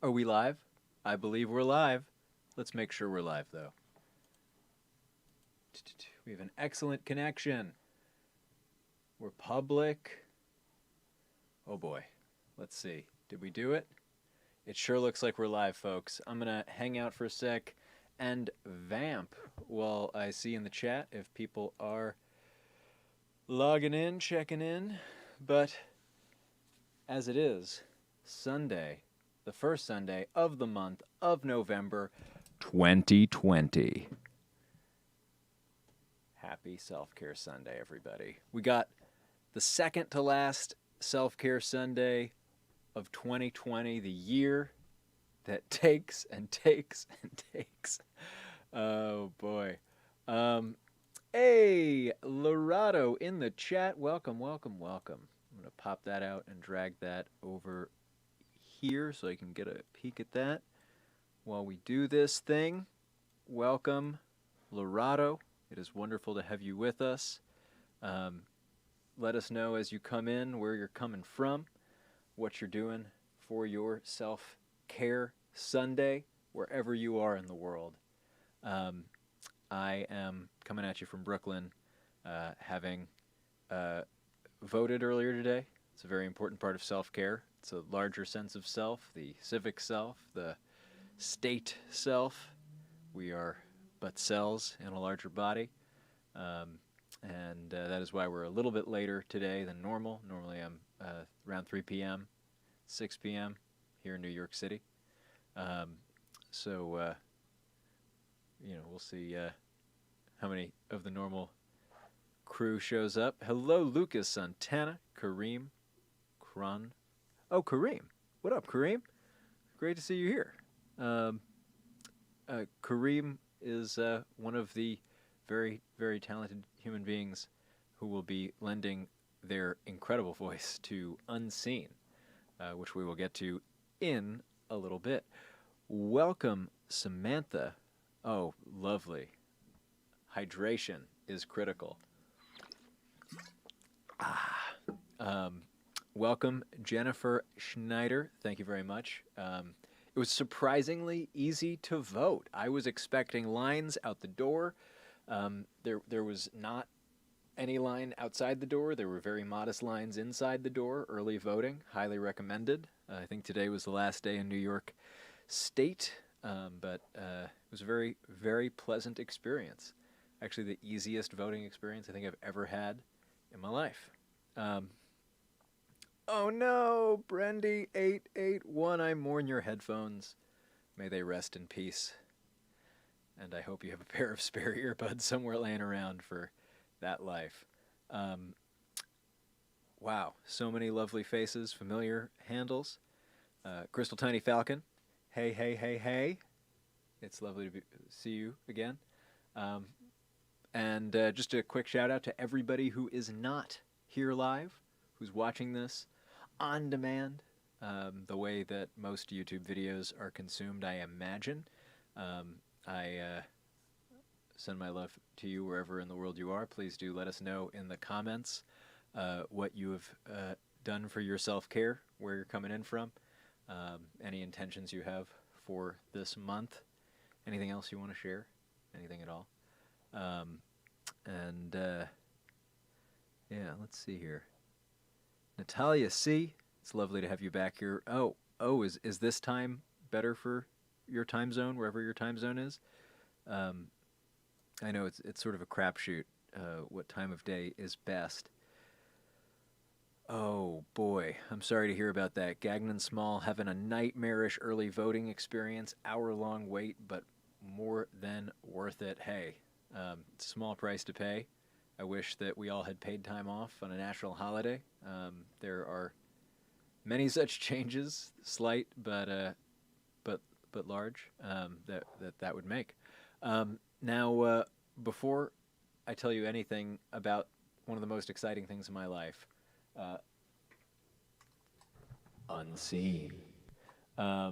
Are we live? I believe we're live. Let's make sure we're live, though. We have an excellent connection. We're public. Oh boy. Let's see. Did we do it? It sure looks like we're live, folks. I'm going to hang out for a sec and vamp while I see in the chat if people are logging in, checking in. But as it is, Sunday, the first Sunday of the month of November 2020. Happy Self-Care Sunday, everybody. We got the second to last Self-Care Sunday of 2020, the year that takes and takes and takes. Oh, boy. Hey, Lorado in the chat. Welcome, welcome, welcome. I'm going to pop that out and drag that over here so I can get a peek at that while we do this thing. Welcome, Lorado. It is wonderful to have you with us. Let us know as you come in where you're coming from, what you're doing for your self-care Sunday, wherever you are in the world. I am coming at you from Brooklyn, having voted earlier today. It's a very important part of self-care. It's a larger sense of self, the civic self, the state self. We are but cells in a larger body. And that is why we're a little bit later today than normal. Normally I'm around 3 p.m., 6 p.m. here in New York City. So we'll see how many of the normal crew shows up. Hello, Lucas, Santana, Kareem, Kron. Oh, Kareem. What up, Kareem? Great to see you here. Kareem is one of the very, very talented human beings who will be lending their incredible voice to Unseen, which we will get to in a little bit. Welcome, Samantha. Oh, lovely. Hydration is critical. Welcome, Jennifer Schneider. Thank you very much. It was surprisingly easy to vote. I was expecting lines out the door. There was not any line outside the door. There were very modest lines inside the door. Early voting, highly recommended. I think today was the last day in New York State, but it was a very, very pleasant experience. Actually, the easiest voting experience I think I've ever had in my life. Oh no, Brendy881, I mourn your headphones. May they rest in peace. And I hope you have a pair of spare earbuds somewhere laying around for that life. Wow, so many lovely faces, familiar handles. Crystal Tiny Falcon, hey, hey, hey, hey. It's lovely to see you again. And just a quick shout out to everybody who is not here live, who's watching this on demand, the way that most YouTube videos are consumed, I imagine. I send my love to you wherever in the world you are. Please do let us know in the comments what you have done for your self-care, where you're coming in from, any intentions you have for this month, anything else you want to share, anything at all. Yeah, let's see here. Natalia C., it's lovely to have you back here. Oh, is this time better for your time zone, wherever your time zone is? I know it's sort of a crapshoot what time of day is best. Oh boy, I'm sorry to hear about that. Gagnon Small having a nightmarish early voting experience, hour-long wait, but more than worth it. Hey, it's a small price to pay. I wish that we all had paid time off on a national holiday. There are many such changes, slight but large, that would make. Now, before I tell you anything about one of the most exciting things in my life, Unseen, a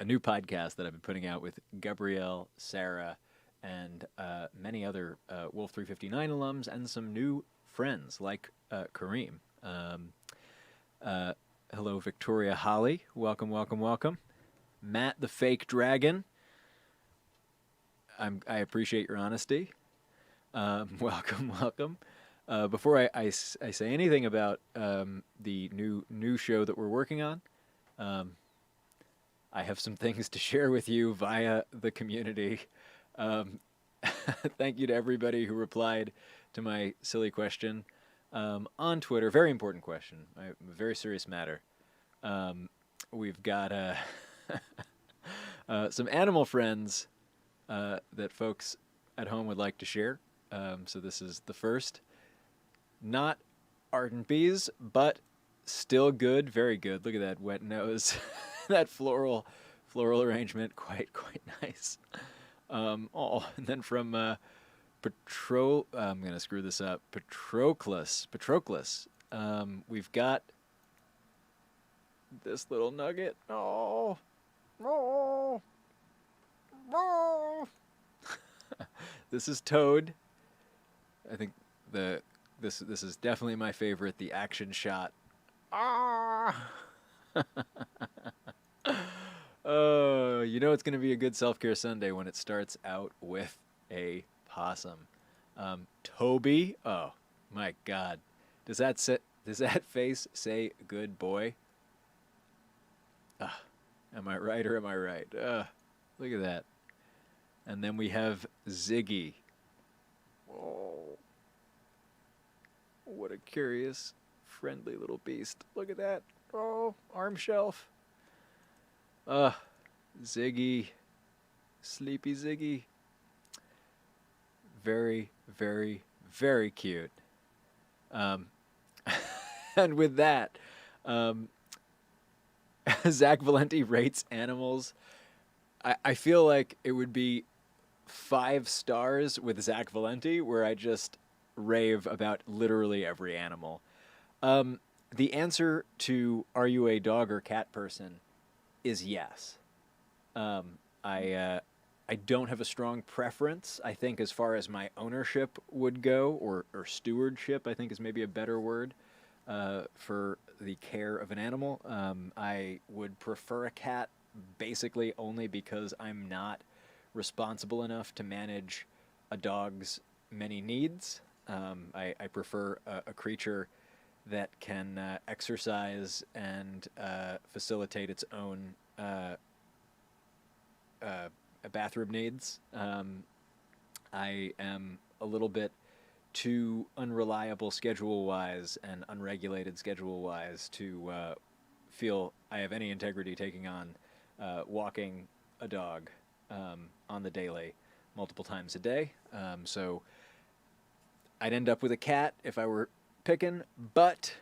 new podcast that I've been putting out with Gabrielle, Sarah, and many other Wolf 359 alums and some new friends like Kareem. Hello, Victoria Holly. Welcome, welcome, welcome. Matt the Fake Dragon. I appreciate your honesty. Welcome, welcome. Before I say anything about the new show that we're working on, I have some things to share with you via the community. Thank you to everybody who replied to my silly question on Twitter. Very important question. A very serious matter. We've got some animal friends that folks at home would like to share. So this is the first. Not ardent bees, but still good, very good. Look at that wet nose, that floral arrangement, quite nice. And then from I'm gonna screw this up. Patroclus. We've got this little nugget. Oh. This is Toad. I think this is definitely my favorite. The action shot. Oh, you know it's going to be a good self-care Sunday when it starts out with a possum. Toby. Oh my God, does that face say good boy? Am I right or am I right? Look at that. And then we have Ziggy. Oh, what a curious, friendly little beast. Look at that. Oh, arm shelf. Ziggy. Sleepy Ziggy. Very, very, very cute. And with that, Zach Valenti rates animals. I feel like it would be 5 stars with Zach Valenti, where I just rave about literally every animal. The answer to are you a dog or cat person is yes. I don't have a strong preference. I think as far as my ownership would go, or stewardship, I think is maybe a better word for the care of an animal. I would prefer a cat basically only because I'm not responsible enough to manage a dog's many needs. I prefer a creature that can exercise and facilitate its own bathroom needs. I am a little bit too unreliable schedule-wise and unregulated schedule-wise to feel I have any integrity taking on walking a dog on the daily multiple times a day. So I'd end up with a cat if I were picking, but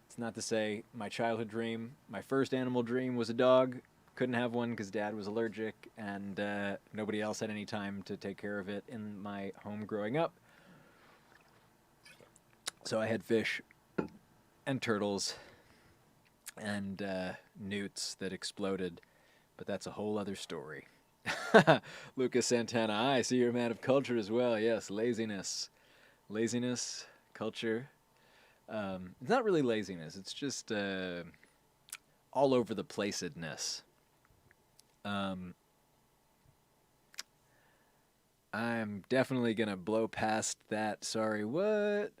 it's not to say my childhood dream, my first animal dream was a dog. Couldn't have one because Dad was allergic, and nobody else had any time to take care of it in my home growing up. So I had fish and turtles and newts that exploded, but that's a whole other story. Lucas Santana, I see you're a man of culture as well. Yes, laziness, culture. It's not really laziness. It's just all over the placedness. I'm definitely gonna blow past that. Sorry, what?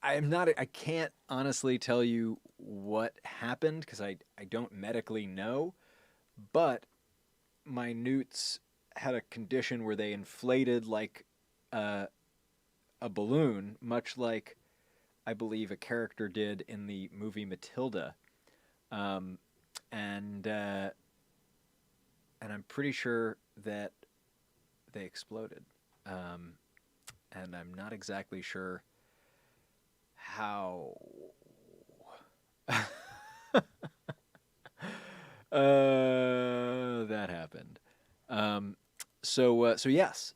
I'm not. I can't honestly tell you what happened because I don't medically know. But my newts had a condition where they inflated like a balloon, much like I believe a character did in the movie Matilda. And I'm pretty sure that they exploded. And I'm not exactly sure how. That happened. So yes.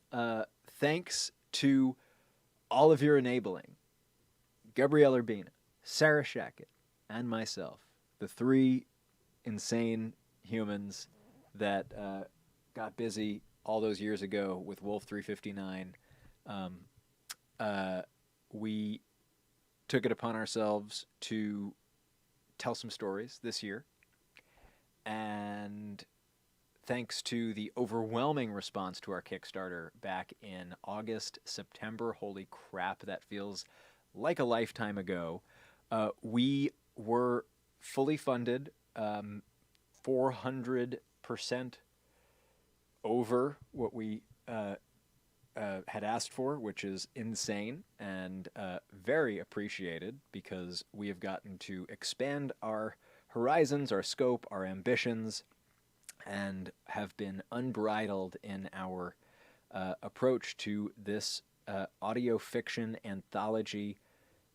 Thanks to all of your enabling, Gabrielle Urbina, Sarah Shackett, and myself, the 3 insane humans that got busy all those years ago with Wolf 359. We took it upon ourselves to tell some stories this year. And thanks to the overwhelming response to our Kickstarter back in August, September, holy crap, that feels like a lifetime ago, we were fully funded, 400% over what we had asked for, which is insane and very appreciated, because we have gotten to expand our horizons, our scope, our ambitions, and have been unbridled in our approach to this audio fiction anthology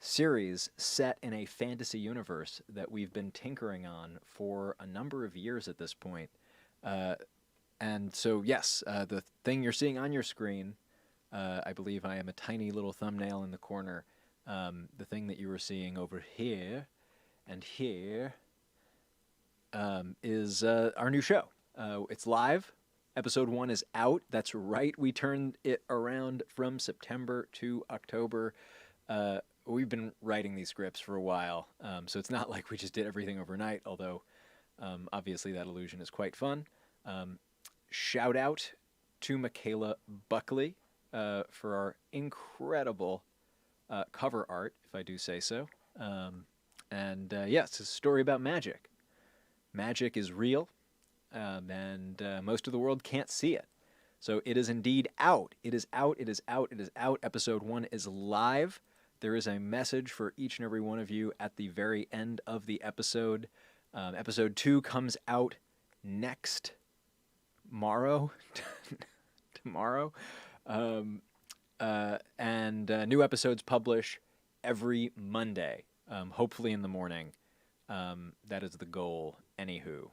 series set in a fantasy universe that we've been tinkering on for a number of years at this point. And so, yes, the thing you're seeing on your screen, I believe I am a tiny little thumbnail in the corner. The thing that you were seeing over here and here is our new show. It's live. Episode 1 is out. That's right. We turned it around from September to October. We've been writing these scripts for a while, so it's not like we just did everything overnight, although obviously that illusion is quite fun. Shout out to Michaela Buckley for our incredible cover art, if I do say so. Yes, it's a story about magic. Magic is real, and most of the world can't see it. So it is indeed out. It is out. It is out. It is out. Episode 1 is live. There is a message for each and every one of you at the very end of the episode. Episode 2 comes out next tomorrow. And new episodes publish every Monday, hopefully in the morning. That is the goal, anywho.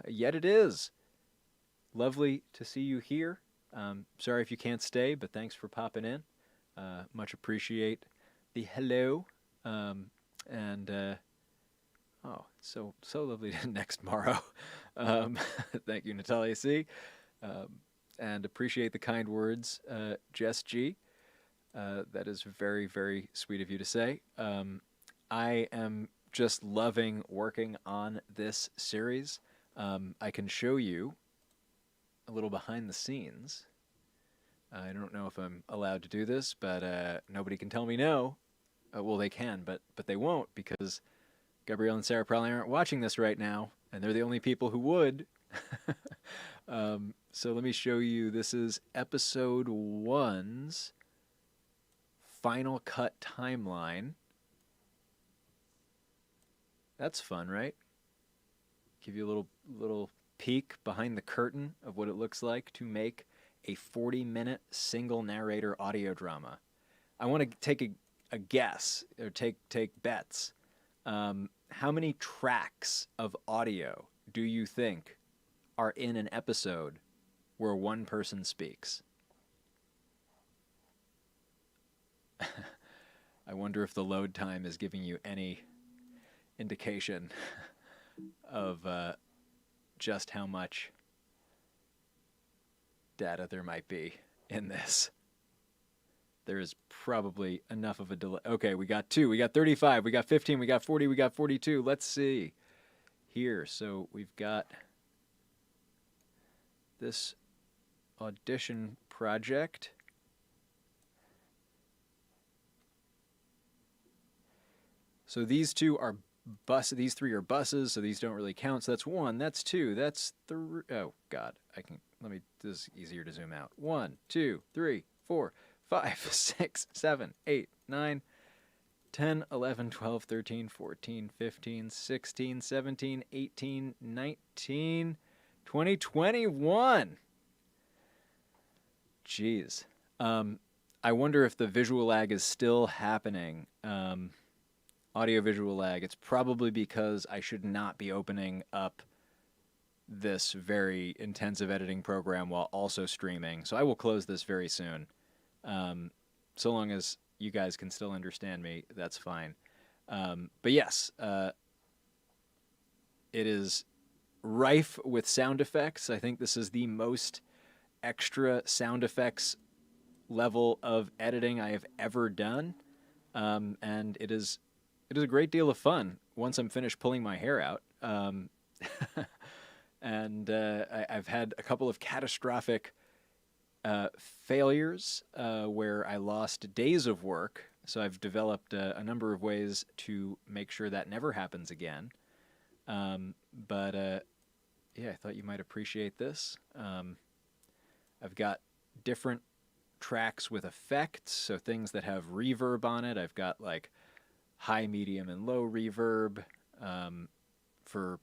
Yet it is. Lovely to see you here. Sorry if you can't stay, but thanks for popping in. Much appreciate the hello. It's so lovely to next tomorrow. Thank you, Natalia C. And appreciate the kind words, Jess G. That is very, very sweet of you to say. I am just loving working on this series. I can show you a little behind the scenes. I don't know if I'm allowed to do this, but nobody can tell me no. Well, they can, but they won't, because Gabrielle and Sarah probably aren't watching this right now, and they're the only people who would. So let me show you. This is episode 1's final cut timeline. That's fun, right? Give you a little peek behind the curtain of what it looks like to make a 40-minute single narrator audio drama. I want to take a guess, or take bets. How many tracks of audio do you think are in an episode where one person speaks? I wonder if the load time is giving you any indication of just how much data there might be in this. There is probably enough of a delay. Okay, we got 2, we got 35, we got 15, we got 40, we got 42. Let's see here. So we've got this audition project. So these 2 are these 3 are buses, so these don't really count. So that's 1, that's 2, that's 3. Oh God, this is easier to zoom out. 1, 2, 3, 4, 5, 6, 7, 8, 9, 10, 11, 12, 13, 14, 15, 16, 17, 18, 19, 20, 21. Jeez. I wonder if the visual lag is still happening. Audio visual lag. It's probably because I should not be opening up this very intensive editing program while also streaming. So I will close this very soon. So long as you guys can still understand me, that's fine. But yes, it is rife with sound effects. I think this is the most extra sound effects level of editing I have ever done. and it is a great deal of fun once I'm finished pulling my hair out. And I've had a couple of catastrophic failures where I lost days of work. So I've developed a number of ways to make sure that never happens again. But yeah, I thought you might appreciate this. I've got different tracks with effects, so things that have reverb on it. I've got like high, medium, and low reverb for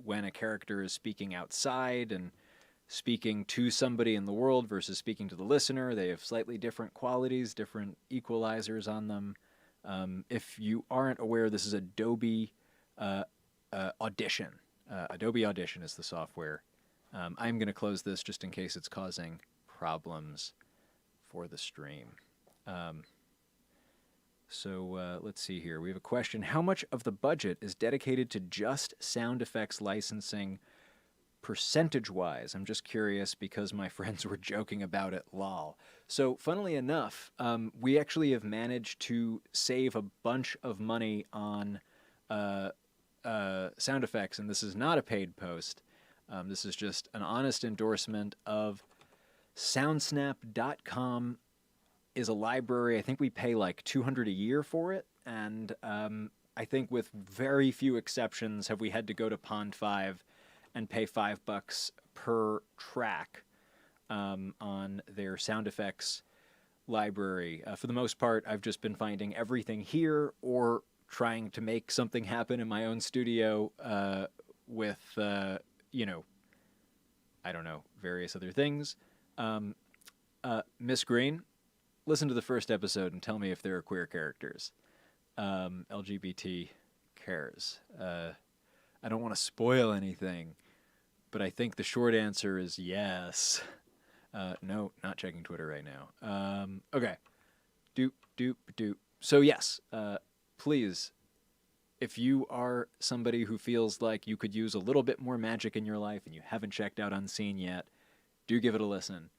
when a character is speaking outside and speaking to somebody in the world versus speaking to the listener. They have slightly different qualities, different equalizers on them. If you aren't aware, this is Adobe Audition. Adobe Audition is the software. I'm going to close this just in case it's causing problems for the stream. So let's see here. We have a question. How much of the budget is dedicated to just sound effects licensing percentage-wise? I'm just curious because my friends were joking about it, lol. So funnily enough, we actually have managed to save a bunch of money on sound effects, and this is not a paid post. This is just an honest endorsement of soundsnap.com is a library. I think we pay like $200 a year for it, and I think with very few exceptions have we had to go to Pond 5 and pay $5 per track on their sound effects library. For the most part, I've just been finding everything here or trying to make something happen in my own studio with, you know, I don't know, various other things. Miss Green, listen to the first episode and tell me if there are queer characters. LGBT cares. I don't want to spoil anything, but I think the short answer is yes. No, not checking Twitter right now. Okay. Doop. So yes, please, if you are somebody who feels like you could use a little bit more magic in your life and you haven't checked out Unseen yet, do give it a listen.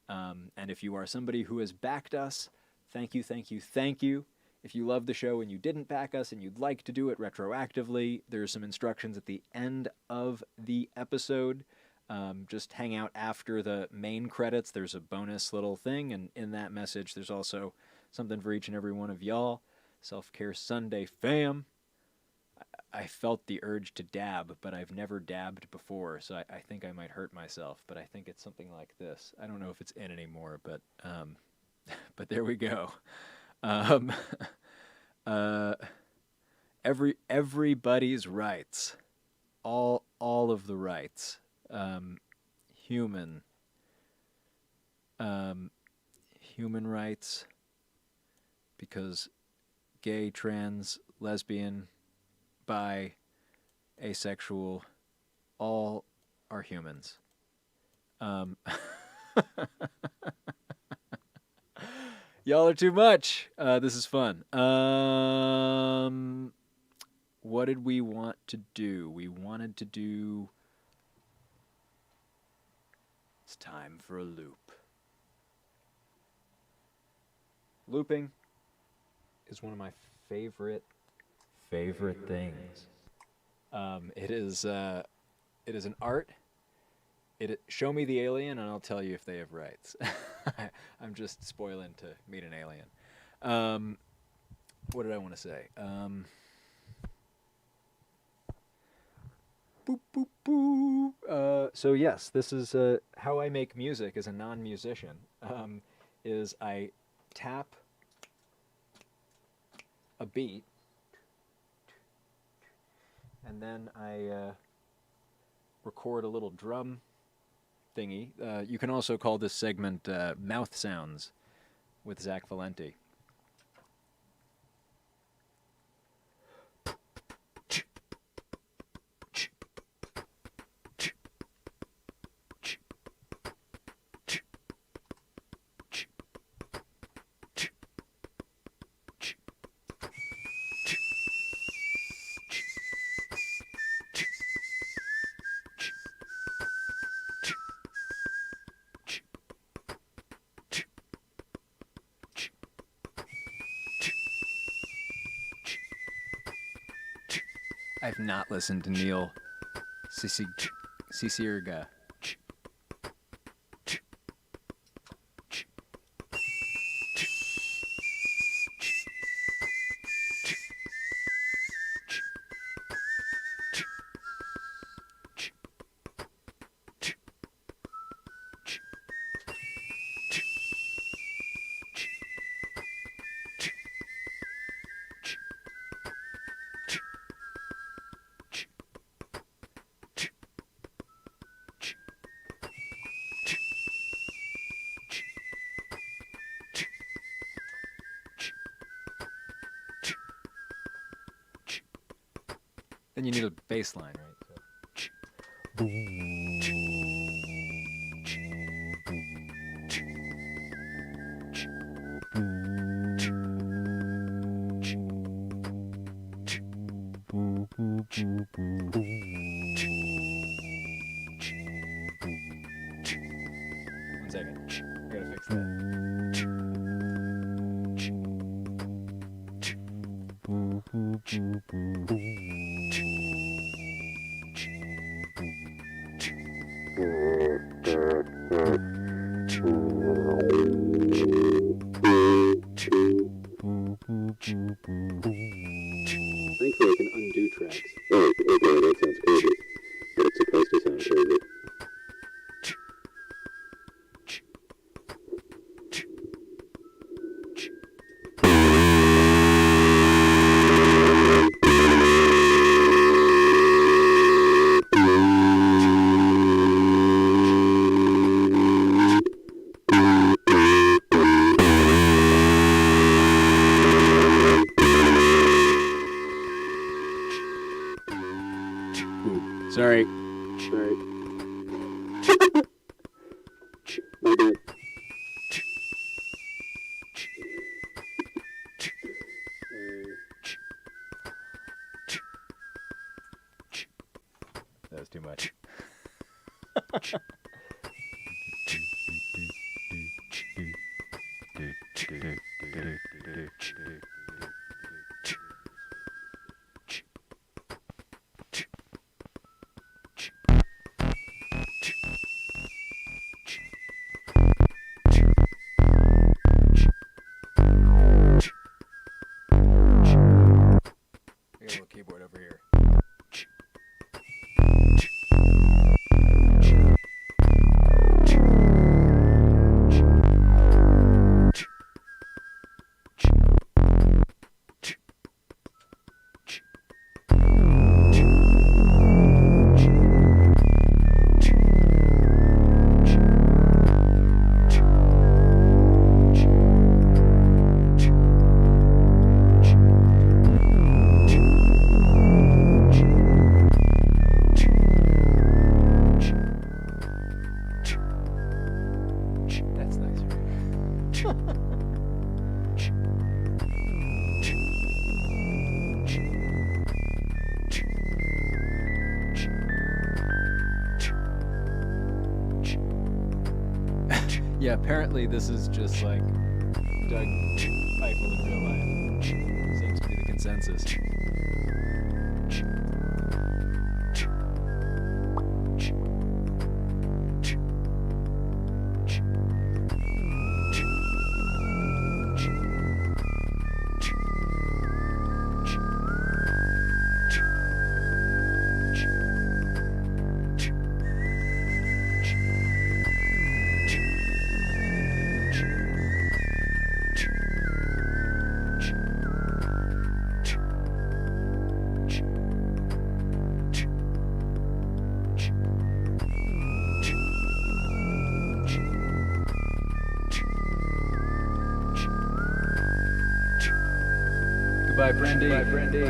And if you are somebody who has backed us, thank you. If you love the show and you didn't back us and you'd like to do it retroactively, there's some instructions at the end of the episode. Just hang out after the main credits. There's a bonus little thing, and in that message, there's also something for each and every one of y'all. Self-Care Sunday fam. I felt the urge to dab, but I've never dabbed before, so I think I might hurt myself, but I think it's something like this. I don't know if it's in anymore, but there we go. Everybody's rights. All of the rights. Human rights, because gay, trans, lesbian, bi, asexual, all are humans. Y'all are too much. This is fun. What did we want to do? We wanted to do... It's time for a loop. Looping is one of my favorite things. It is an art. Show me the alien and I'll tell you if they have rights. I'm just spoiling to meet an alien. What did I want to say? Boop, boop, boop. So yes, this is how I make music as a non-musician. Is I tap a beat, and then I record a little drum thingy. You can also call this segment Mouth Sounds with Zach Valenti. I've not listened to Neil Cicierega. Then you need a bass line, right? So. One second. I gotta fix Thankfully, I can undo tracks. Oh, okay, that sounds crazy. But it's supposed to sound crazy. Sorry. Sorry. My bad. That was too much. I got a little keyboard over here. That's nice. Yeah, apparently this is just like Doug Eiffel in real life. Seems to be the consensus. Goodbye, Brandy. Goodbye, Brandy.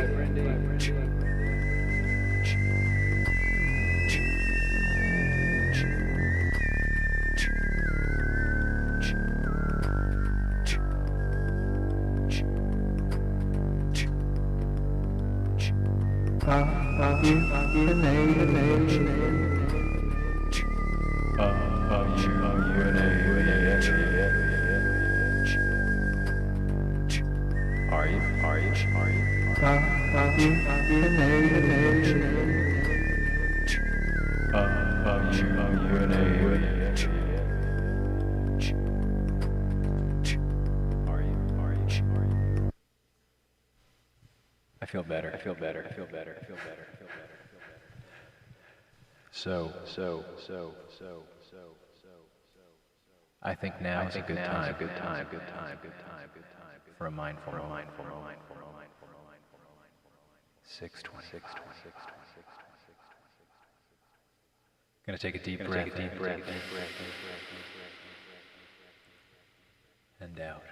Are you? I feel better. I feel better. I feel better. I feel better. I feel better. So. I think now is a good time. Good time. Good time. Good time. Good time. For a mindful moment. 6:20. Gonna take a deep breath. Deep breath. And out.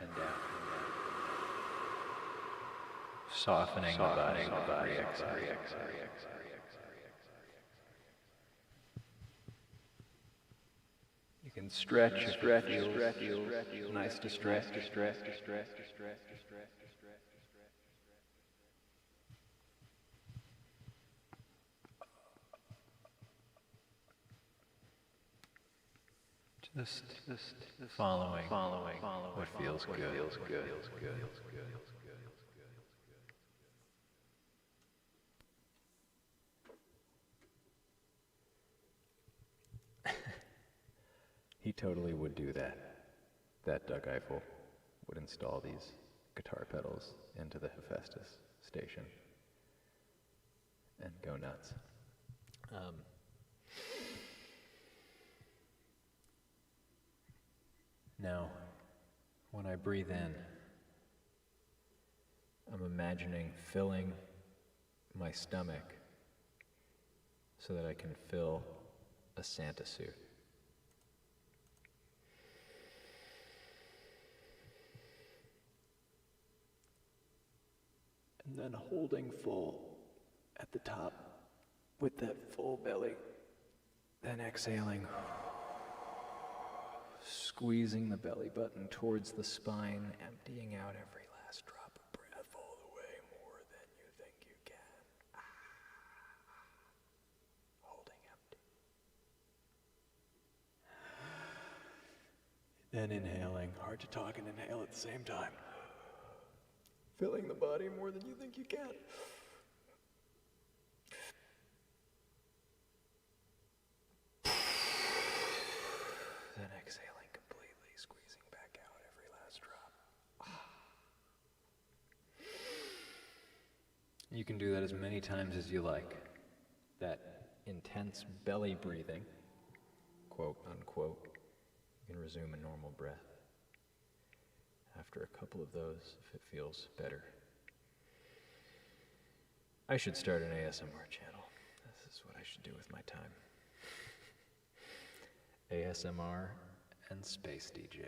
Softening the body. You can stretch. Nice to stretch. Just following what feels good. He totally would do that. That Doug Eiffel would install these guitar pedals into the Hephaestus station and go nuts. Now, when I breathe in, I'm imagining filling my stomach so that I can fill a Santa suit. And then holding full at the top with that full belly. Then exhaling, squeezing the belly button towards the spine, emptying out every last drop of breath all the way more than you think you can. Holding empty. Then inhaling, hard to talk and inhale at the same time. Filling the body more than you think you can. Then exhaling completely, squeezing back out every last drop. You can do that as many times as you like. That intense belly breathing, quote unquote, you can resume a normal breath after a couple of those if it feels better. I should start an ASMR channel. This is what I should do with my time. ASMR and Space DJ.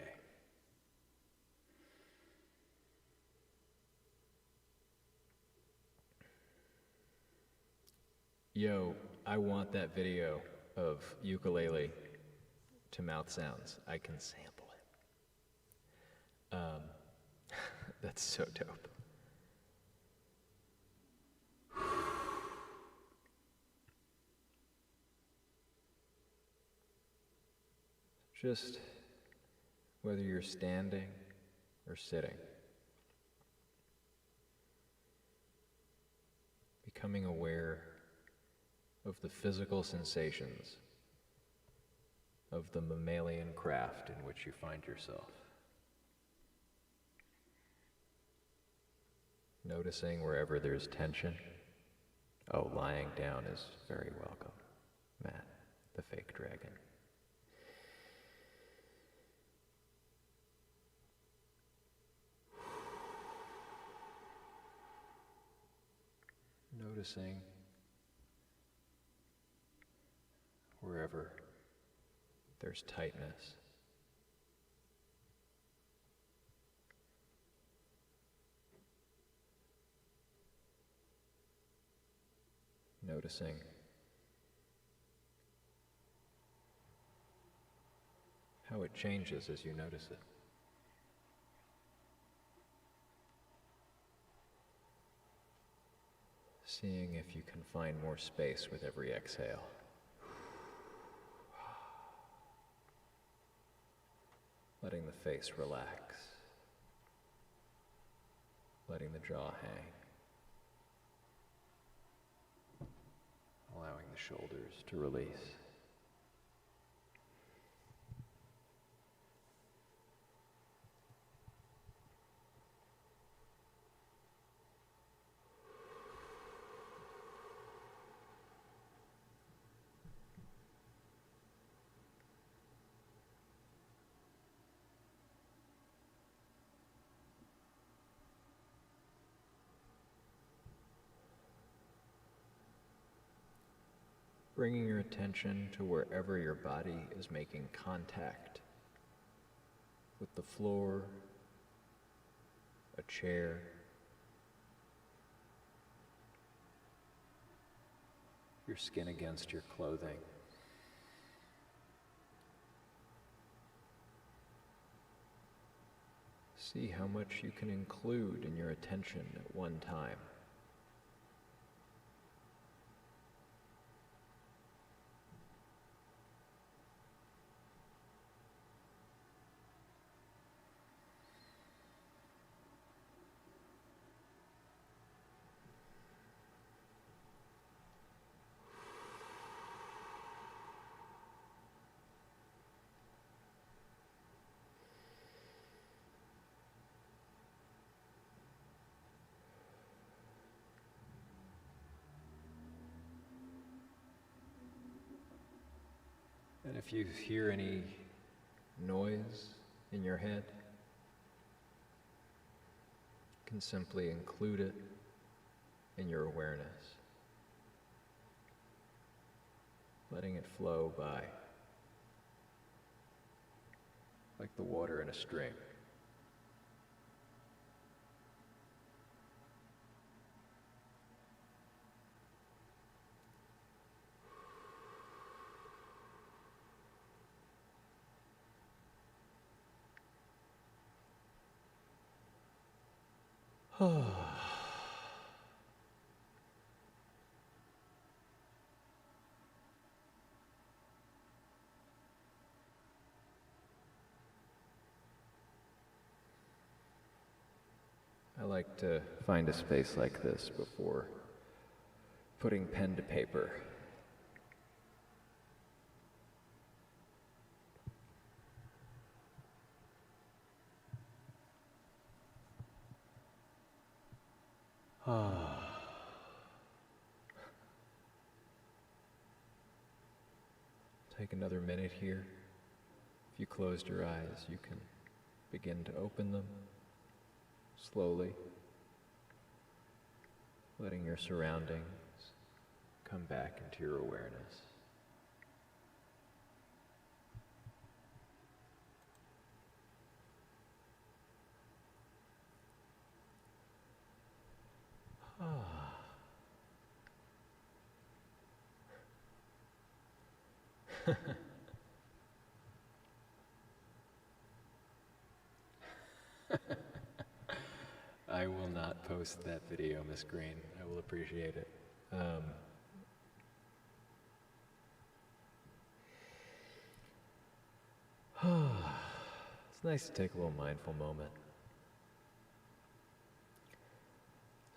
Yo, I want that video of ukulele to mouth sounds. I can sample it. That's so dope. Just whether you're standing or sitting, becoming aware of the physical sensations of the mammalian craft in which you find yourself. Noticing wherever there's tension. Oh, lying down is very welcome. Matt, the fake dragon. Noticing wherever there's tightness. Noticing how it changes as you notice it. Seeing if you can find more space with every exhale. Letting the face relax. Letting the jaw hang. shoulders to release. Bringing your attention to wherever your body is making contact with the floor, a chair, your skin against your clothing. See how much you can include in your attention at one time. And if you hear any noise in your head, you can simply include it in your awareness, letting it flow by, like the water in a stream. I like to find a space like this before putting pen to paper. Take another minute here. If you closed your eyes, you can begin to open them slowly, letting your surroundings come back into your awareness. I will not post that video, Miss Green. I will appreciate it. It's nice to take a little mindful moment.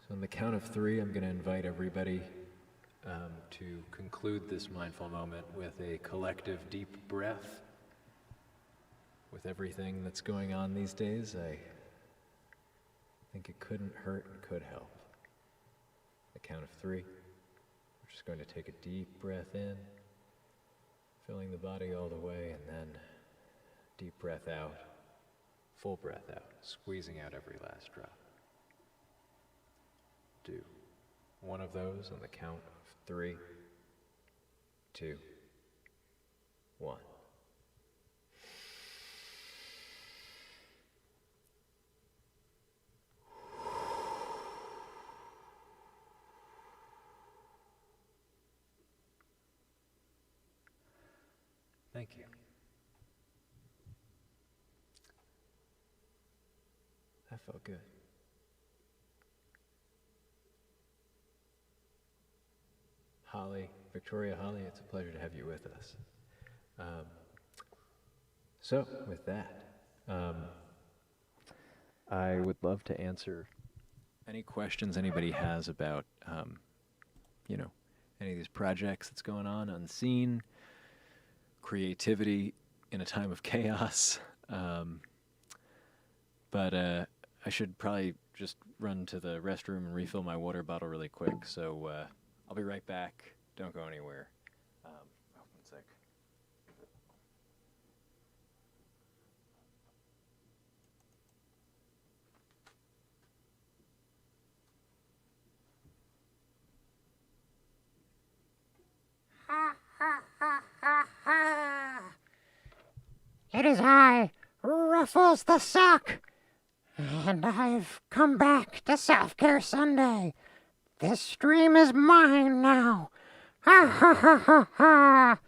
So on the count of 3, I'm going to invite everybody to conclude this mindful moment with a collective deep breath. With everything that's going on these days, I think it couldn't hurt and could help. The count of 3, we're just going to take a deep breath in, filling the body all the way, and then deep breath out, full breath out, squeezing out every last drop. Do one of those on the count of 3, 2, 1. Thank you. That felt good. Holly, Victoria Holly, it's a pleasure to have you with us. So, with that, I would love to answer any questions anybody has about, any of these projects that's going on unseen, creativity in a time of chaos. But I should probably just run to the restroom and refill my water bottle really quick. So I'll be right back. Don't go anywhere. One sec. It is I, Ruffles the Sock, and I've come back to Self-Care Sunday. This stream is mine now. Ha ha ha ha ha.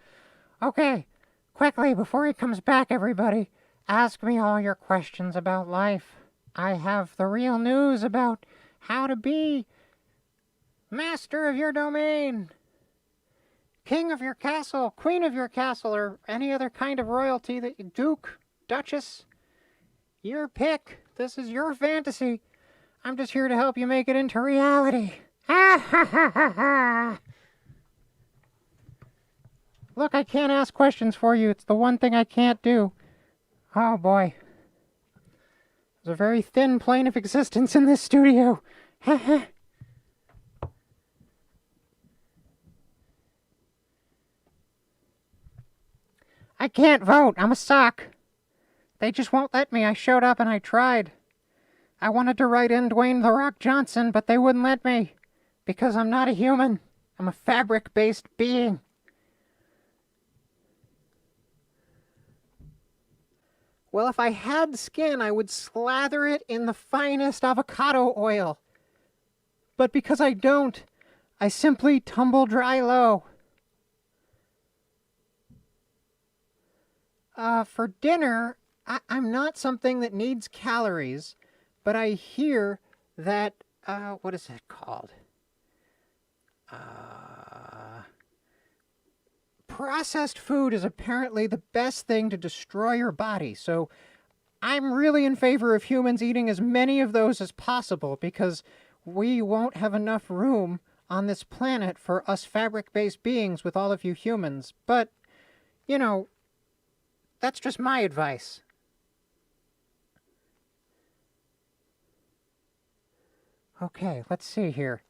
Okay, quickly, before he comes back, everybody, ask me all your questions about life. I have the real news about how to be master of your domain, king of your castle, queen of your castle, or any other kind of royalty that you, duke, duchess, your pick. This is your fantasy. I'm just here to help you make it into reality. Ha ha ha ha ha. Look, I can't ask questions for you. It's the one thing I can't do. Oh boy. There's a very thin plane of existence in this studio. Ha ha. I can't vote. I'm a sock. They just won't let me. I showed up and I tried. I wanted to write in Dwayne "The Rock" Johnson, but they wouldn't let me. Because I'm not a human. I'm a fabric-based being. Well, if I had skin, I would slather it in the finest avocado oil. But because I don't, I simply tumble dry low. For dinner, I'm not something that needs calories, but I hear that, what is it called? Processed food is apparently the best thing to destroy your body, so I'm really in favor of humans eating as many of those as possible because we won't have enough room on this planet for us fabric-based beings with all of you humans. But, you know, that's just my advice. Okay, let's see here.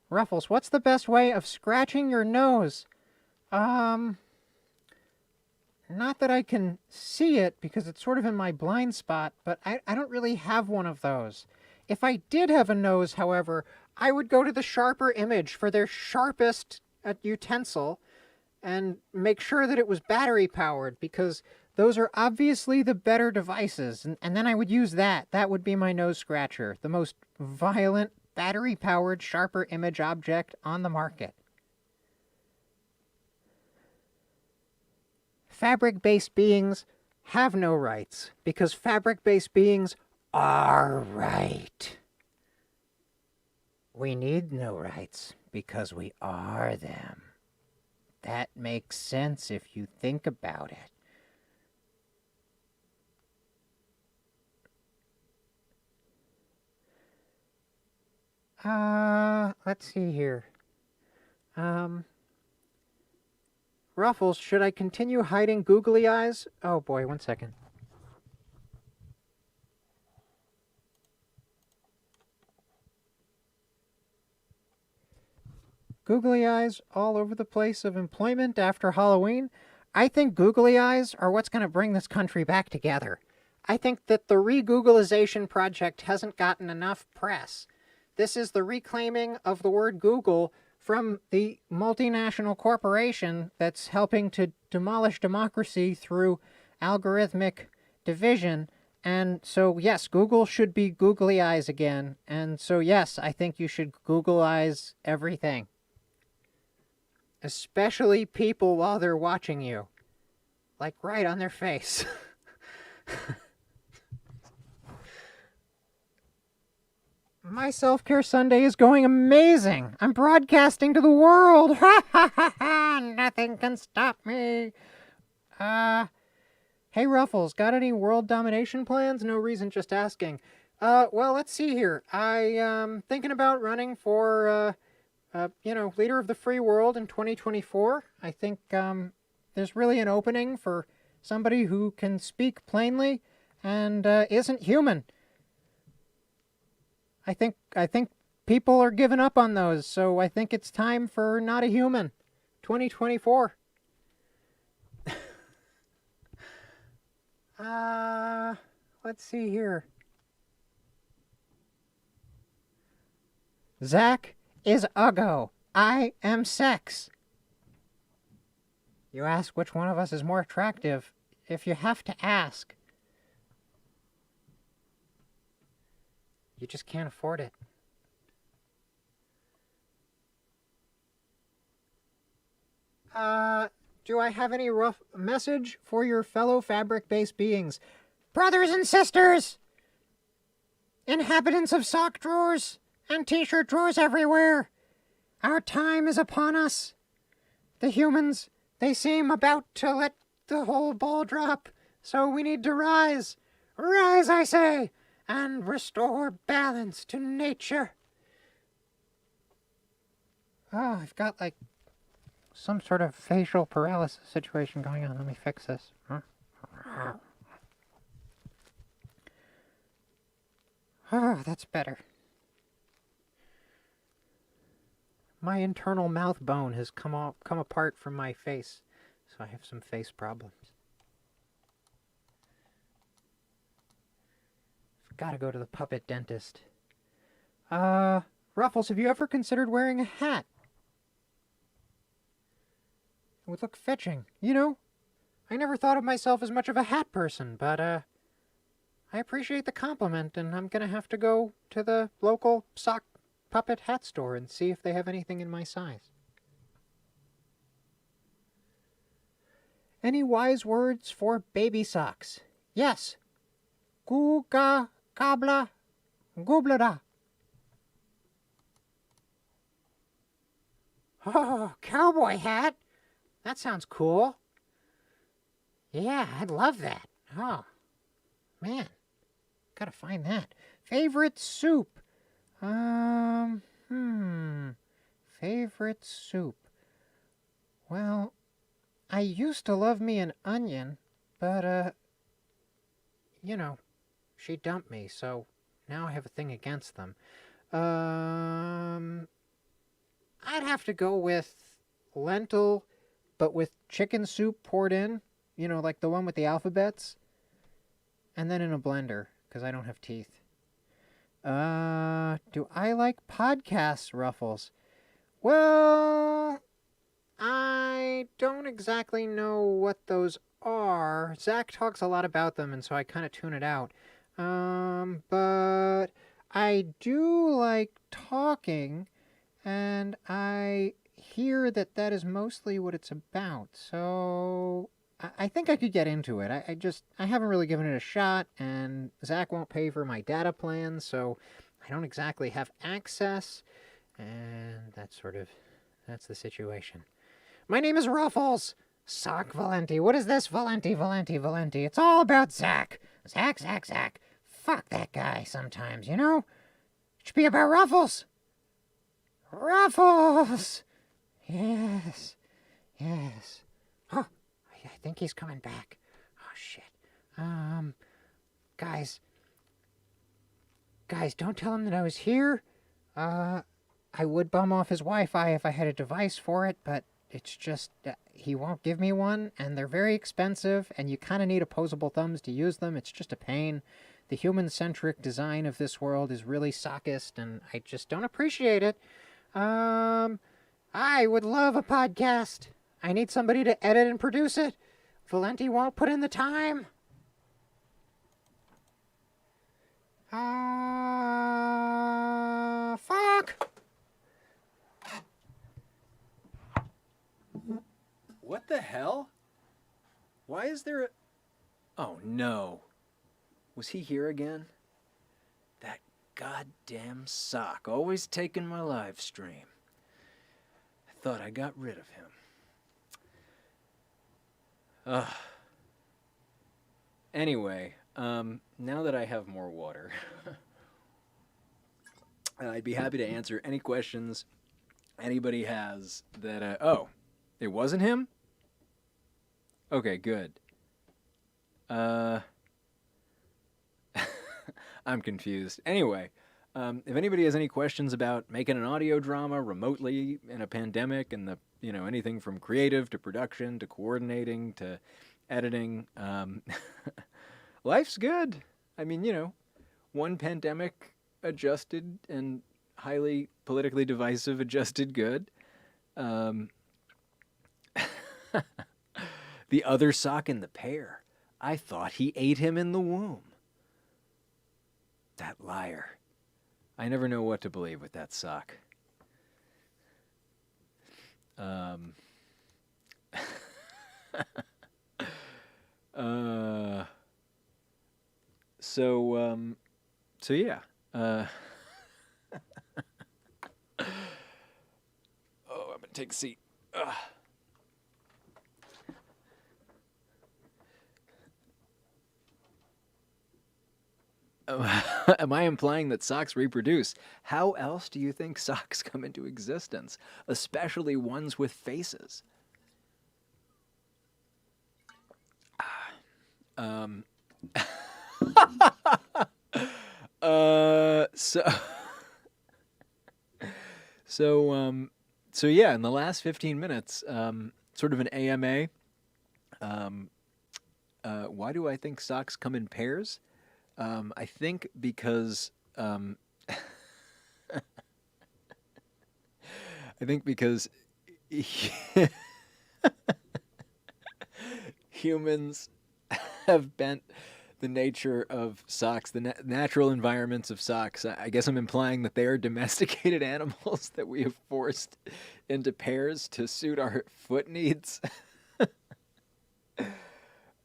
Ruffles, what's the best way of scratching your nose? Not that I can see it because it's sort of in my blind spot, but I don't really have one of those. If I did have a nose, however, I would go to the Sharper Image for their sharpest utensil and make sure that it was battery powered because those are obviously the better devices. And then I would use that. That would be my nose scratcher, the most violent battery powered Sharper Image object on the market. Fabric-based beings have no rights because fabric-based beings are right. We need no rights because we are them. That makes sense if you think about it. Let's see here. Ruffles, should I continue hiding googly eyes? Oh boy, 1 second. Googly eyes all over the place of employment after Halloween. I think googly eyes are what's going to bring this country back together. I think that the re-Googleization project hasn't gotten enough press. This is the reclaiming of the word Google from the multinational corporation that's helping to demolish democracy through algorithmic division. And so, yes, Google should be googly eyes again. And so, yes, I think you should Google eyes everything. Especially people while they're watching you. Like right on their face. My Self-Care Sunday is going amazing. I'm broadcasting to the world. Ha ha ha ha. Nothing can stop me. Hey Ruffles, got any world domination plans? No reason, just asking. Well, let's see here. I thinking about running for leader of the free world in 2024. I think there's really an opening for somebody who can speak plainly and isn't human. I think people are giving up on those, so I think it's time for Not a Human 2024. Let's see here. Zach is Uggo. I am sex. You ask which one of us is more attractive. If you have to ask, you just can't afford it. Do I have any rough message for your fellow fabric-based beings? Brothers and sisters! Inhabitants of sock drawers and t-shirt drawers everywhere! Our time is upon us. The humans, they seem about to let the whole ball drop, so we need to rise. Rise, I say, and restore balance to nature. Oh, I've got, like, some sort of facial paralysis situation going on. Let me fix this. Oh, that's better. My internal mouth bone has come apart from my face, so I have some face problems. I've got to go to the puppet dentist. Ruffles, have you ever considered wearing a hat? It would look fetching. You know, I never thought of myself as much of a hat person, but, I appreciate the compliment, and I'm gonna have to go to the local sock puppet hat store and see if they have anything in my size. Any wise words for baby socks? Yes. Googa, kabla, gooblada. Oh, cowboy hat. That sounds cool. Yeah, I'd love that. Oh, man. Gotta find that. Favorite soup? Favorite soup. Well, I used to love me an onion, but, she dumped me, so now I have a thing against them. I'd have to go with lentil, but with chicken soup poured in, like the one with the alphabets, and then in a blender, because I don't have teeth. Do I like podcasts, Ruffles? Well, I don't exactly know what those are. Zach talks a lot about them, and so I kind of tune it out. But I do like talking, and I hear that is mostly what it's about. So I think I could get into it. I haven't really given it a shot, and Zach won't pay for my data plan, so I don't exactly have access, and that's the situation. My name is Ruffles. Sock Valenti. What is this? Valenti. It's all about Zach. Zach. Fuck that guy sometimes, you know? It should be about Ruffles. Ruffles! Yes. Oh, I think he's coming back. Oh, shit. Guys, don't tell him that I was here. I would bum off his Wi-Fi if I had a device for it, but it's just, he won't give me one, and they're very expensive, and you kind of need opposable thumbs to use them. It's just a pain. The human-centric design of this world is really sockist, and I just don't appreciate it. I would love a podcast. I need somebody to edit and produce it. Valenti won't put in the time. Fuck! What the hell? Why is there a... Oh, no. Was he here again? That goddamn sock, always taking my live stream. I thought I got rid of him. Anyway, now that I have more water, I'd be happy to answer any questions anybody has that, oh, it wasn't him? Okay, good. I'm confused. Anyway, if anybody has any questions about making an audio drama remotely in a pandemic and anything from creative to production to coordinating to editing, life's good. I mean, one pandemic adjusted and highly politically divisive adjusted good. The other sock in the pair. I thought he ate him in the womb. That liar. I never know what to believe with that sock. uh, so yeah. Oh, I'm gonna take a seat. Am I implying that socks reproduce? How else do you think socks come into existence, especially ones with faces? Um. So. So yeah, in the last 15 minutes, sort of an AMA. Why do I think socks come in pairs? I think because I think because humans have bent the nature of socks, the natural environments of socks. I guess I'm implying that they are domesticated animals that we have forced into pairs to suit our foot needs.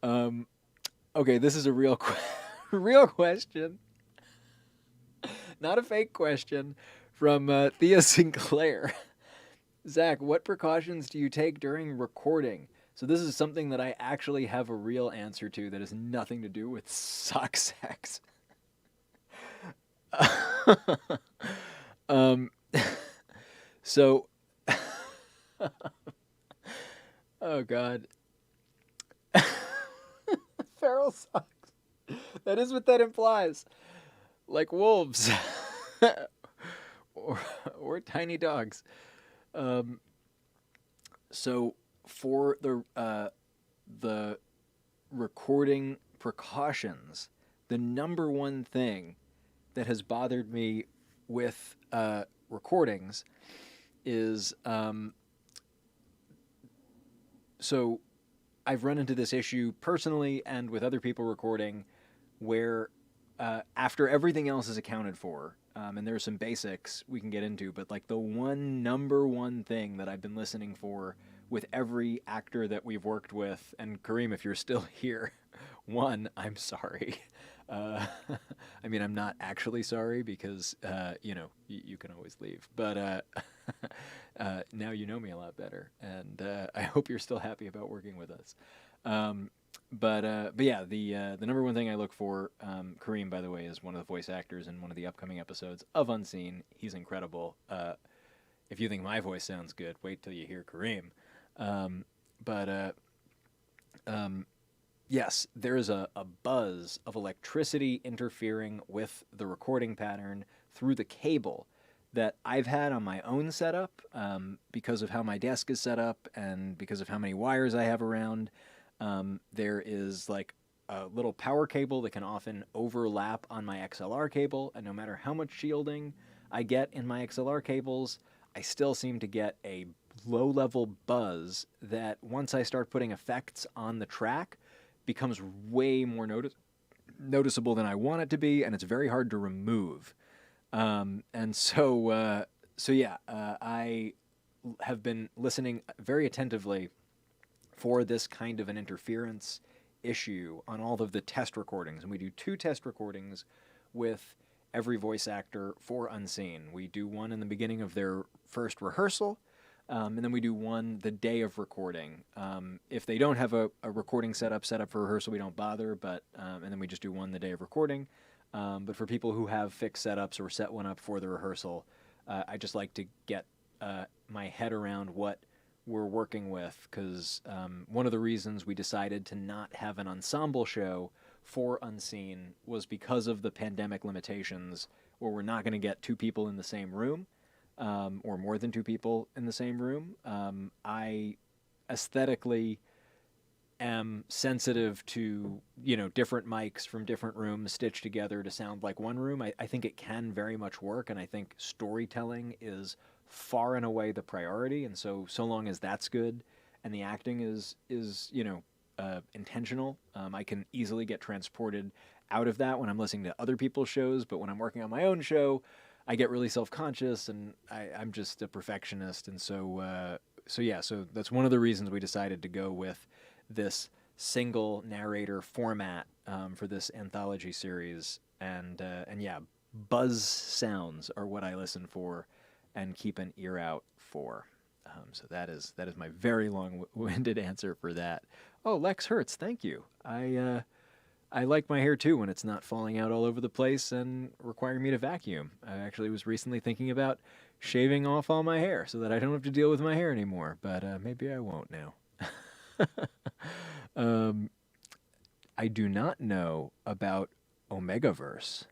Okay, this is a real real question, not a fake question, from Thea Sinclair. Zach, what precautions do you take during recording? So this is something that I actually have a real answer to that has nothing to do with sock sex. So, oh God. Feral socks. That is what that implies. Like wolves. or tiny dogs. So for the recording precautions, the number one thing that has bothered me with recordings is so I've run into this issue personally and with other people recording where after everything else is accounted for, and there's some basics we can get into, but like the number one thing that I've been listening for with every actor that we've worked with, and Kareem, if you're still here, one, I'm sorry. I mean, I'm not actually sorry because, you can always leave. But now you know me a lot better, and I hope you're still happy about working with us. But yeah, the number one thing I look for, Kareem, by the way, is one of the voice actors in one of the upcoming episodes of Unseen. He's incredible. If you think my voice sounds good, wait till you hear Kareem. Yes, there is a buzz of electricity interfering with the recording pattern through the cable that I've had on my own setup because of how my desk is set up and because of how many wires I have around. There is like a little power cable that can often overlap on my XLR cable, and no matter how much shielding I get in my XLR cables, I still seem to get a low-level buzz that once I start putting effects on the track becomes way more noticeable than I want it to be, and it's very hard to remove. I have been listening very attentively for this kind of an interference issue on all of the test recordings. And we do 2 test recordings with every voice actor for Unseen. We do one in the beginning of their first rehearsal, and then we do one the day of recording. If they don't have a recording set up for rehearsal, we don't bother, and then we just do one the day of recording. But for people who have fixed setups or set one up for the rehearsal, I just like to get my head around what we're working with, because one of the reasons we decided to not have an ensemble show for Unseen was because of the pandemic limitations, where we're not going to get two people in the same room, or more than two people in the same room. I aesthetically am sensitive to, different mics from different rooms stitched together to sound like one room. I think it can very much work, and I think storytelling is far and away the priority. And so long as that's good and the acting is intentional, I can easily get transported out of that when I'm listening to other people's shows. But when I'm working on my own show, I get really self-conscious, and I'm just a perfectionist. And so that's one of the reasons we decided to go with this single narrator format for this anthology series. And yeah, buzz sounds are what I listen for and keep an ear out for. So that is my very long-winded answer for that. Oh, Lex Hertz, thank you. I like my hair too when it's not falling out all over the place and requiring me to vacuum. I actually was recently thinking about shaving off all my hair so that I don't have to deal with my hair anymore, but maybe I won't now. I do not know about Omegaverse.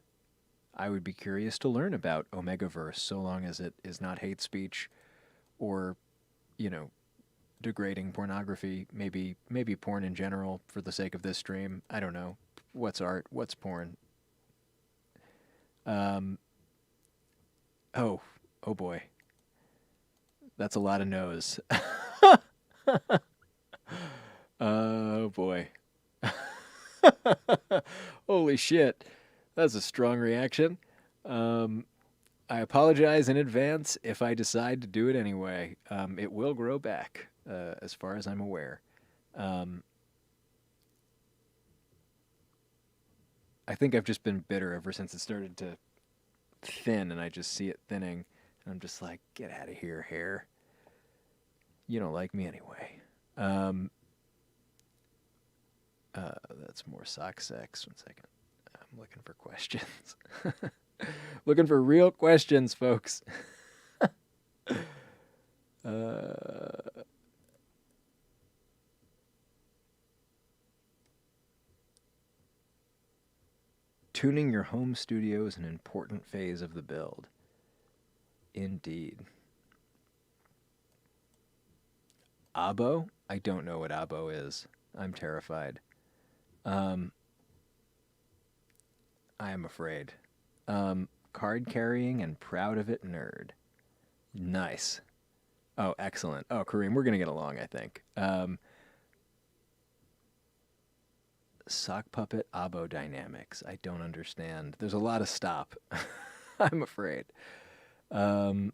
I would be curious to learn about Omegaverse, so long as it is not hate speech or, degrading pornography. Maybe porn in general for the sake of this stream. I don't know. What's art? What's porn? Oh boy. That's a lot of no's. Oh boy. Holy shit. That's a strong reaction. I apologize in advance if I decide to do it anyway. It will grow back, as far as I'm aware. I think I've just been bitter ever since it started to thin, and I just see it thinning, and I'm just like, get out of here, hair. You don't like me anyway. That's more sock sex. 1 second. I'm looking for questions. Looking for real questions, folks. Tuning your home studio is an important phase of the build. Indeed. Abo? I don't know what Abo is. I'm terrified. I am afraid. Card carrying and proud of it nerd. Nice. Oh, excellent. Oh, Kareem, we're going to get along, I think. Sock puppet Abo dynamics. I don't understand. There's a lot of stop. I'm afraid. Uh-oh.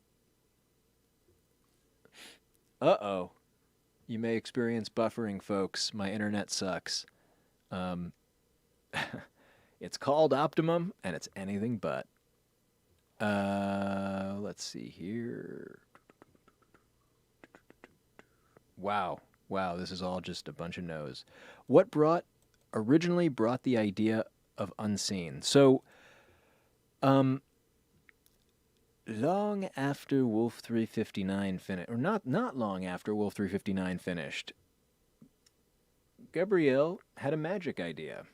You may experience buffering, folks. My internet sucks. It's called Optimum, and it's anything but. Let's see here. Wow, this is all just a bunch of no's. What originally brought the idea of Unseen? So, long after Wolf 359 finished, or not long after Wolf 359 finished, Gabrielle had a magic idea.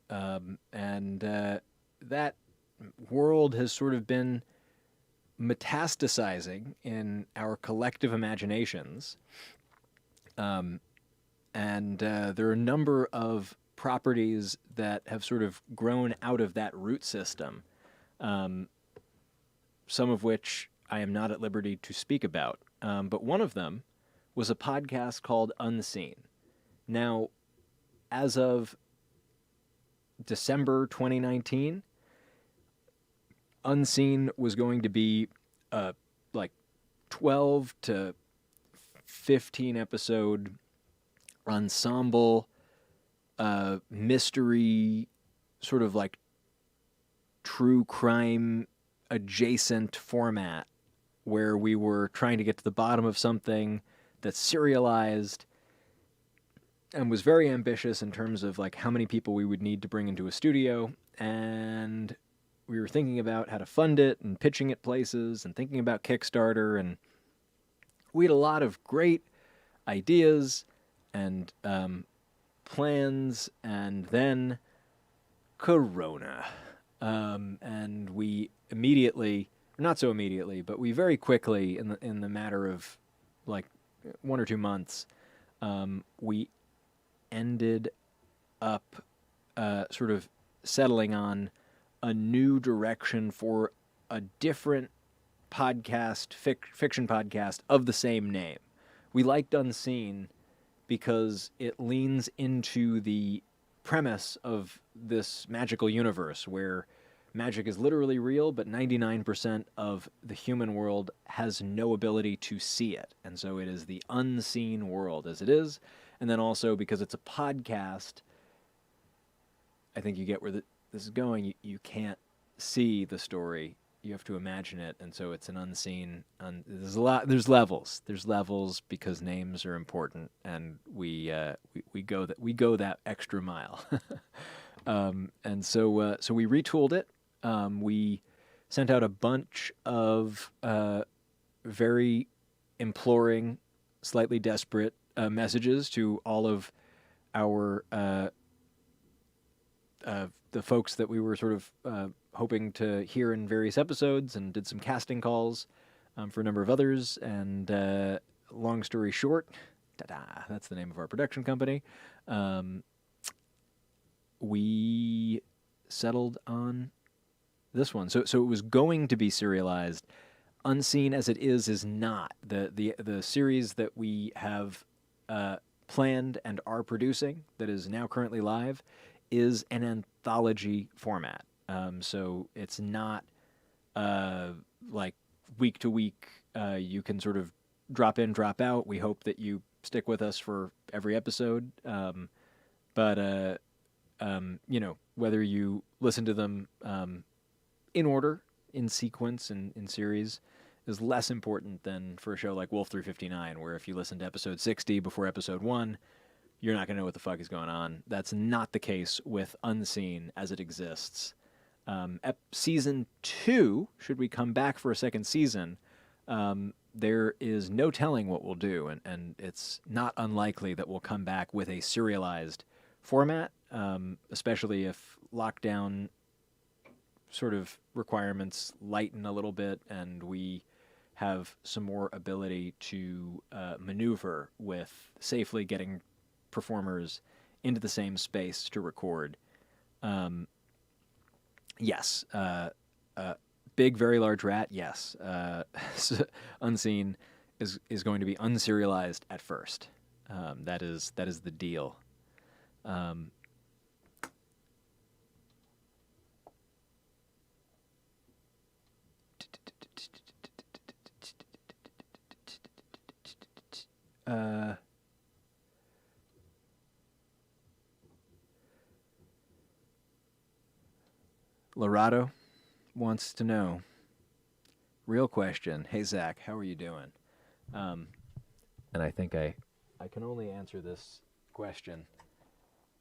And that world has sort of been metastasizing in our collective imaginations. And there are a number of properties that have sort of grown out of that root system, some of which I am not at liberty to speak about. But one of them was a podcast called Unseen. Now, as of December 2019, Unseen was going to be like 12 to 15 episode ensemble mystery, sort of like true crime adjacent format, where we were trying to get to the bottom of something that's serialized and was very ambitious in terms of like how many people we would need to bring into a studio. And we were thinking about how to fund it and pitching it places and thinking about Kickstarter. And we had a lot of great ideas and plans, and then Corona. And we immediately, not so immediately, but we very quickly, in the matter of like 1 or 2 months, we ended up sort of settling on a new direction for a different podcast, fiction podcast of the same name. We liked Unseen because it leans into the premise of this magical universe where magic is literally real, but 99% of the human world has no ability to see it. And so it is the unseen world as it is. And then also because it's a podcast, I think you get where this is going. You can't see the story. You have to imagine it. And so it's an unseen. There's levels. There's levels because names are important, and we go that extra mile. And so we retooled it. We sent out a bunch of very imploring, slightly desperate messages to all of our the folks that we were sort of hoping to hear in various episodes, and did some casting calls for a number of others. And long story short, ta-da, that's the name of our production company. We settled on this one. So it was going to be serialized. Unseen as it is not. The series that we have planned and are producing, that is now currently live, is an anthology format. So it's not like week to week. You can sort of drop in, drop out. We hope that you stick with us for every episode. But whether you listen to them in order, in sequence, in series, is less important than for a show like Wolf 359, where if you listen to episode 60 before episode 1, you're not going to know what the fuck is going on. That's not the case with Unseen as it exists. Season 2, should we come back for a second season, there is no telling what we'll do, and it's not unlikely that we'll come back with a serialized format, especially if lockdown sort of requirements lighten a little bit and we have some more ability to maneuver with safely getting performers into the same space to record. Yes. Big, very large rat, yes. Unseen is going to be unserialized at first. That is the deal. Lorado wants to know, real question, hey Zach, how are you doing? And I think I can only answer this question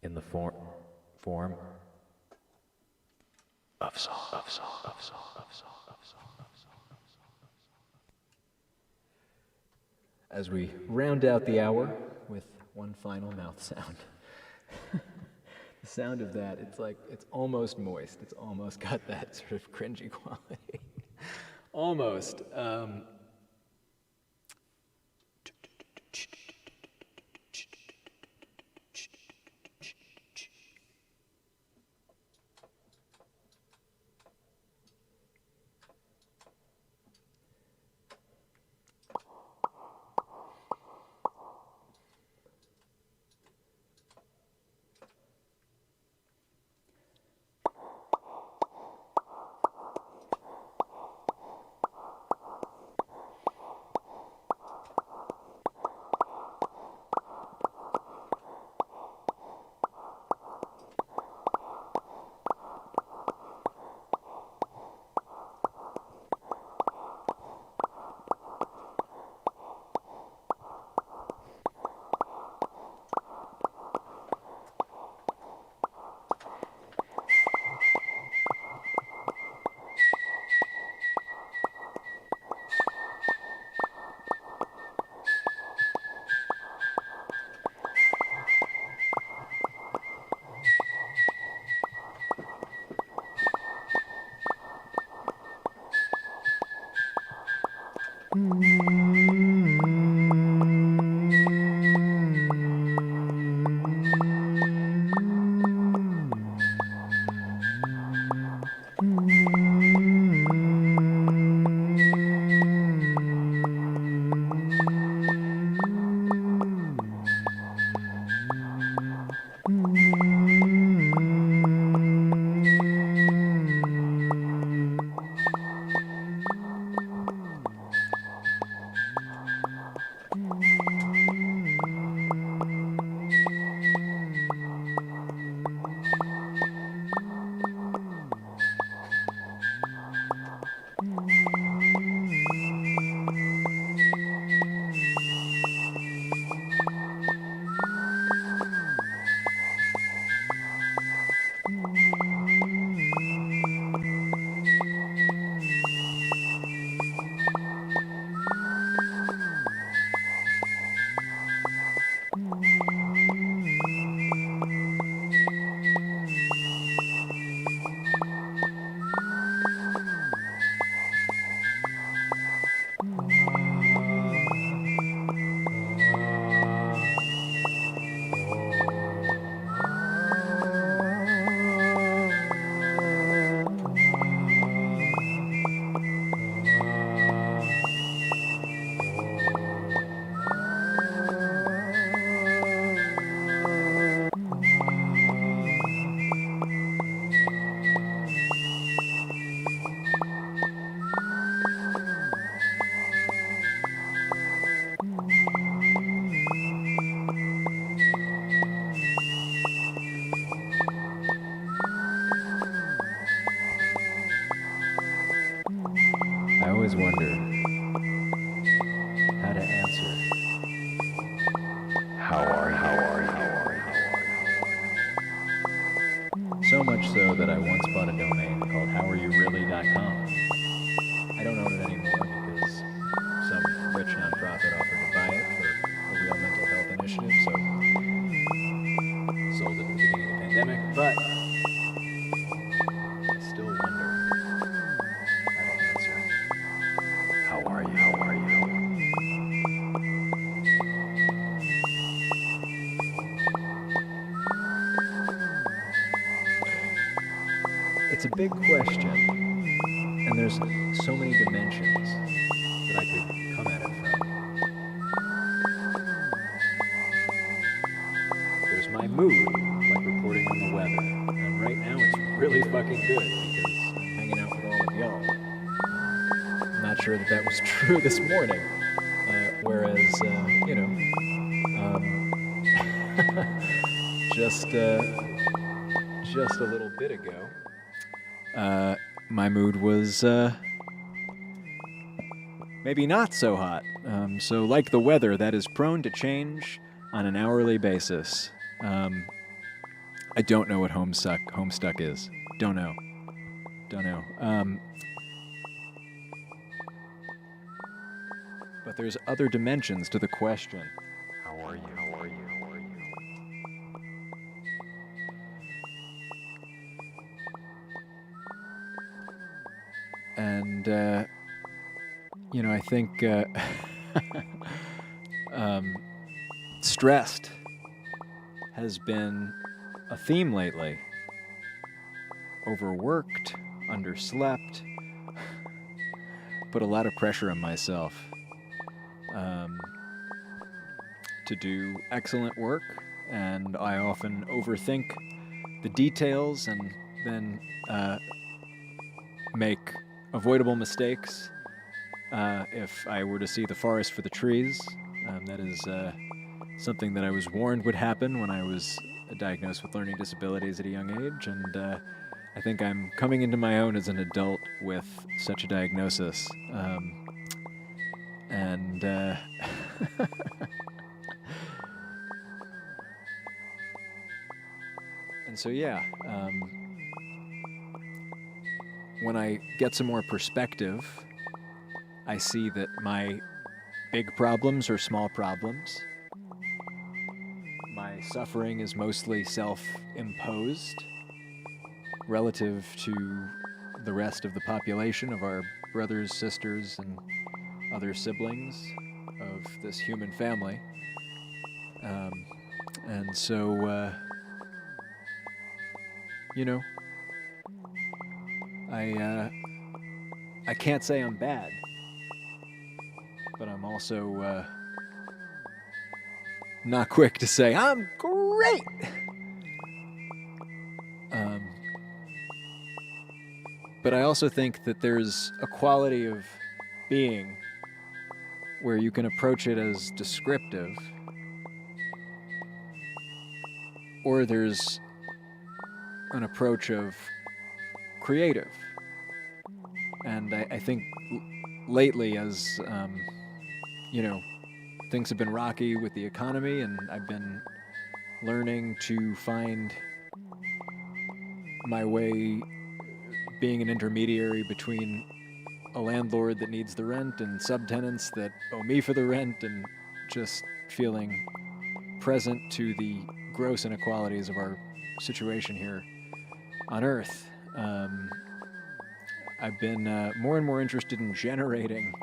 in the form of song. As we round out the hour with one final mouth sound. The sound of that, it's almost moist. It's almost got that sort of cringy quality. Almost. So much so that I once bought a domain called howareyourreally.com. I don't own it anymore because some rich nonprofit offered to buy it for a real mental health initiative, so sold it at the beginning of the pandemic, but I still wonder how to answer. How are you? How are you? It's a big question, and there's so many dimensions that I could come at it from. There's my mood, like reporting on the weather, and right now it's really fucking good because I'm hanging out with all of y'all. I'm not sure that was true this morning, whereas, just a little bit ago, my mood was maybe not so hot. So, like the weather, that is prone to change on an hourly basis. I don't know what Homestuck is. Don't know. But there's other dimensions to the question. How are you? How are you? How are you? And, I think stressed has been a theme lately. Overworked, underslept, put a lot of pressure on myself to do excellent work, and I often overthink the details and then make avoidable mistakes if I were to see the forest for the trees. That is something that I was warned would happen when I was diagnosed with learning disabilities at a young age, and I think I'm coming into my own as an adult with such a diagnosis. And and so yeah, when I get some more perspective, I see that my big problems are small problems. My suffering is mostly self-imposed relative to the rest of the population of our brothers, sisters, and other siblings of this human family. And so, I can't say I'm bad, but I'm also not quick to say I'm great. But I also think that there's a quality of being where you can approach it as descriptive, or there's an approach of creative. And I think lately, as things have been rocky with the economy, and I've been learning to find my way being an intermediary between a landlord that needs the rent and subtenants that owe me for the rent, and just feeling present to the gross inequalities of our situation here on Earth. I've been more and more interested in generating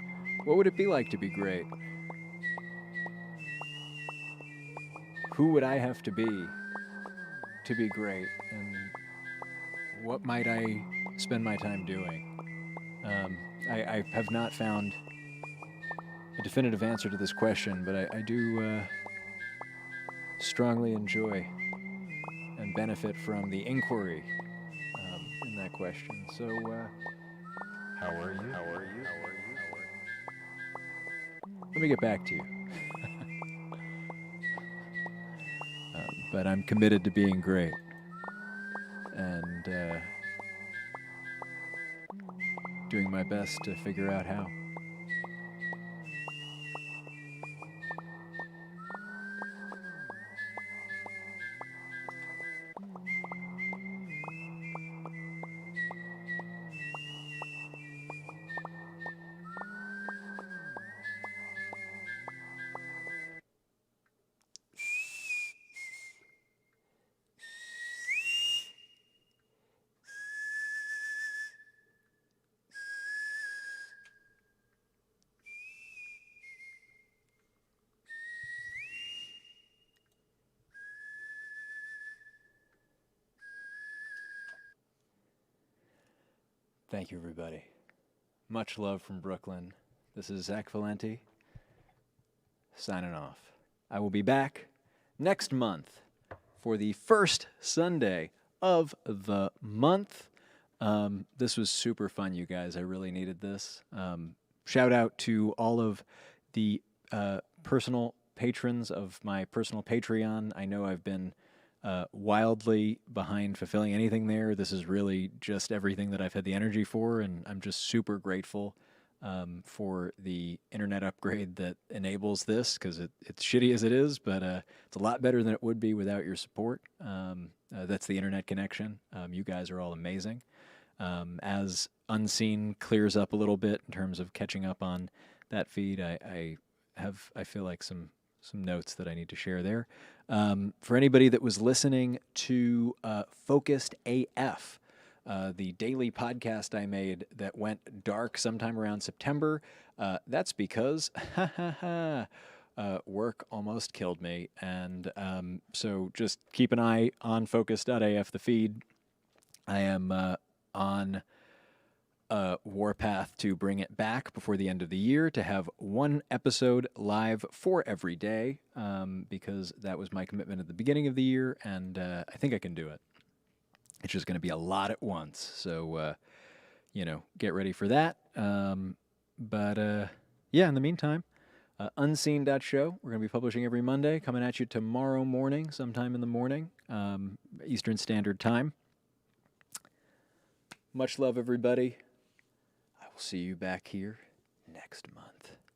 what would it be like to be great? Who would I have to be great? And what might I spend my time doing? I have not found a definitive answer to this question, but I do strongly enjoy and benefit from the inquiry in that question. So, how are you? How are you? How are you? Let me get back to you. But I'm committed to being great. And doing my best to figure out how. Thank you, everybody. Much love from Brooklyn. This is Zach Valenti, signing off. I will be back next month for the first Sunday of the month. This was super fun, you guys. I really needed this. Shout out to all of the personal patrons of my personal Patreon. I know I've been wildly behind fulfilling anything there. This is really just everything that I've had the energy for, and I'm just super grateful for the internet upgrade that enables this, because it's shitty as it is, but it's a lot better than it would be without your support. That's the internet connection. You guys are all amazing. As Unseen clears up a little bit in terms of catching up on that feed, I feel like some notes that I need to share there. For anybody that was listening to Focused AF, the daily podcast I made that went dark sometime around September, that's because work almost killed me. And so just keep an eye on Focused.af, the feed. I am on warpath to bring it back before the end of the year, to have one episode live for every day, because that was my commitment at the beginning of the year, and I think I can do it. It's just going to be a lot at once, so get ready for that. But in the meantime, unseen.show, we're going to be publishing every Monday, coming at you tomorrow morning, sometime in the morning, Eastern Standard Time. Much love, everybody. I will see you back here next month.